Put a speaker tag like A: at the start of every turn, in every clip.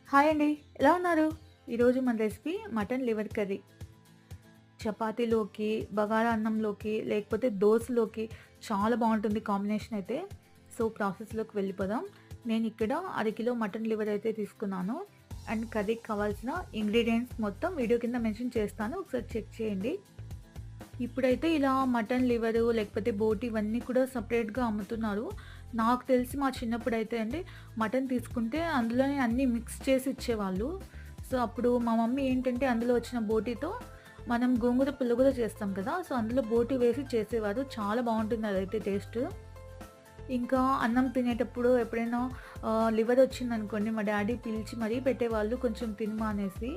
A: Hi అండి. ఎలా ఉన్నారు? ఈరోజు మన రెసిపీ మటన్ లివర్ కర్రీ. చపాతీలోకి, బగారా అన్నంలోకి, లేకపోతే దోసలోకి చాలా బావుంటుంది కాంబినేషన్ అయితే. సో, ప్రాసెస్‌లోకి వెళ్ళిపోదాం. నేనిక్కడ అరకిలో మటన్ లివర్ అయితే తీసుకున్నాను. అండ్ కర్రీకి కావాల్సిన ఇంగ్రీడియెంట్స్ మొత్తం వీడియో కింద మెన్షన్ చేస్తాను. ఒకసారి చెక్ చేయండి. ఇప్పుడైతే ఇలా మటన్ లివరు, లేకపోతే బోటి ఇవన్నీ కూడా సెపరేట్‌గా అమ్ముతున్నారు. నాకు తెలిసి మా చిన్నప్పుడైతే అండి మటన్ తీసుకుంటే అందులోనే అన్నీ మిక్స్ చేసి ఇచ్చేవాళ్ళు. సో, అప్పుడు మా మమ్మీ ఏంటంటే అందులో వచ్చిన బోటీతో మనం గోంగూర పుల్లగూర చేస్తాం కదా! సో, అందులో బోటి వేసి చేసేవారు. చాలా బావుంటుంది అదైతే టేస్టు. ఇంకా అన్నం తినేటప్పుడు ఎప్పుడైనా లివర్ వచ్చిందనుకోండి మా డ్యాడీ పిలిచి మరీ పెట్టేవాళ్ళు కొంచెం తినమా అనేసి.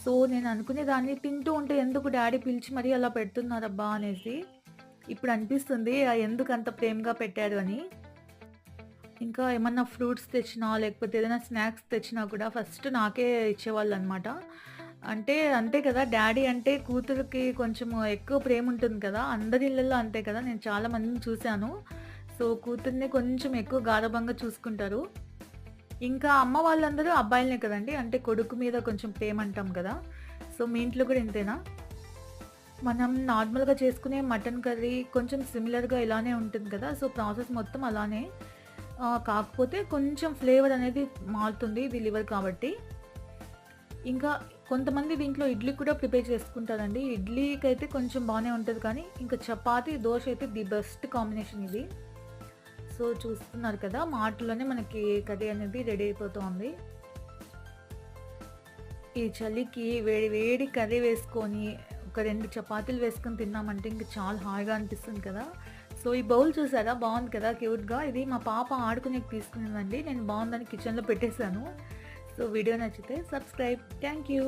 A: సో, నేను అనుకునేదాన్ని తింటూ ఉంటే ఎందుకు డ్యాడీ పిలిచి మరీ అలా పెడుతున్నారబ్బా అనేసి. ఇప్పుడు అనిపిస్తుంది ఎందుకు అంత ప్రేమగా పెట్టారు అని. ఇంకా ఏమన్నా ఫ్రూట్స్ తెచ్చినా, లేకపోతే ఏదైనా స్నాక్స్ తెచ్చినా కూడా ఫస్ట్ నాకే ఇచ్చేవాళ్ళనమాట. అంటే అంతే కదా! డ్యాడీ అంటే కూతురికి కొంచెం ఎక్కువ ప్రేముంటుంది కదా! అందరి ఇళ్లల్లో అంతే కదా! నేను చాలా మందిని చూశాను. సో, కూతుర్ని కొంచెం ఎక్కువ గారాబంగా చూసుకుంటారు. ఇంకా అమ్మ వాళ్ళందరూ అబ్బాయిలనే కదండీ! అంటే కొడుకు మీద కొంచెం ప్రేమ అంటాం కదా! సో, మీ ఇంట్లో కూడా ఇంతేనా? మనం నార్మల్‌గా చేసుకునే మటన్ కర్రీ కొంచెం సిమిలర్‌గా ఇలానే ఉంటుంది కదా! సో, ప్రాసెస్ మొత్తం అలానే. కాకపోతే కొంచెం ఫ్లేవర్ అనేది మారుతుంది. ఇది లివర్ కాబట్టి. ఇంకా కొంతమంది దీంట్లో ఇడ్లీ కూడా ప్రిపేర్ చేసుకుంటారండి. ఇడ్లీకైతే కొంచెం బానే ఉంటది కానీ, ఇంకా చపాతీ, దోస అయితే ది బెస్ట్ కాంబినేషన్ ఇది. సో, చూస్తున్నారు కదా! మాటలోనే మనకి కర్రీ అనేది రెడీ అయిపోతోంది. ఈ చలికి వేడి వేడి కర్రీ వేసుకొని, ఒక 2 చపాతీలు వేసుకొని తిన్నామంటే ఇంక చాలా హాయిగా అనిపిస్తుంది కదా! సో, ఈ బౌల్ చూసారా? బావుంది కదా! క్యూట్‌గా. ఇది మా పాప ఆడుకునేకి తీసుకున్నదండి. నేను బావుందని కిచెన్‌లో పెట్టేసాను. సో, వీడియో నచ్చితే సబ్స్క్రైబ్. Thank you.